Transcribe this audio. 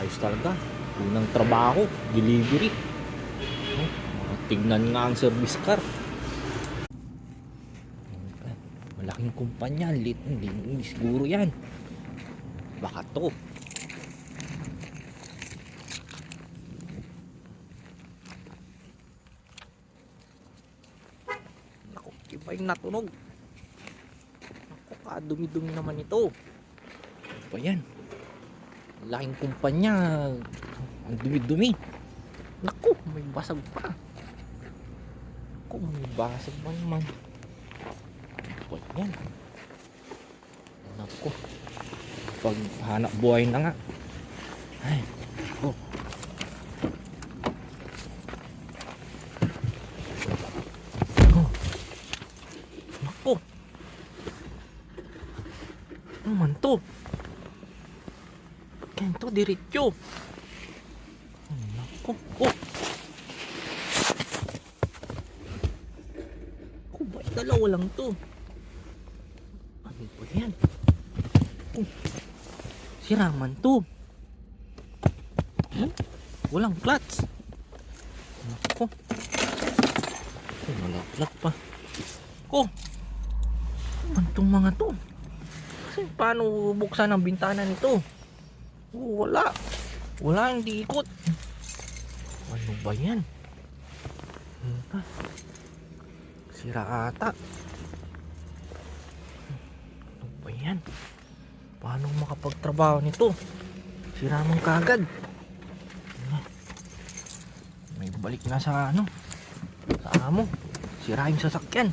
Ayos talaga. Unang trabaho, delivery. Oh, tignan nga ang service car. Malaking kumpanya, hindi siguro yan. Baka to. Naku, iba yung natunog. Naku, kadumi-dumi naman ito. Ano ba yan? Laking kumpanya. Ang dumi-dumi. Naku, may basag pa. Naku, may basag pa naman. Ano ba yan? Naku, pag hanap buhay na nga. Ay, oh. Oh. Naku. Ano man to? Kento, diretso. Naku, oh. Ako ba, dalawa lang to. Ano ba yan? Oh. Siraman to. Hmm? Walang clutch. Naku. Oh, walang clutch pa. Oh. Ano man tong mga to? Kasi paano buksan ang bintana nito? Oh, wala. Wala, hindi ikot. Ano ba yan? Sira ata. Ano ba yan? Paano makapagtrabaho nito? Sira mong kagad. May balik na sa ano, sa amo. Sira yung sasakyan.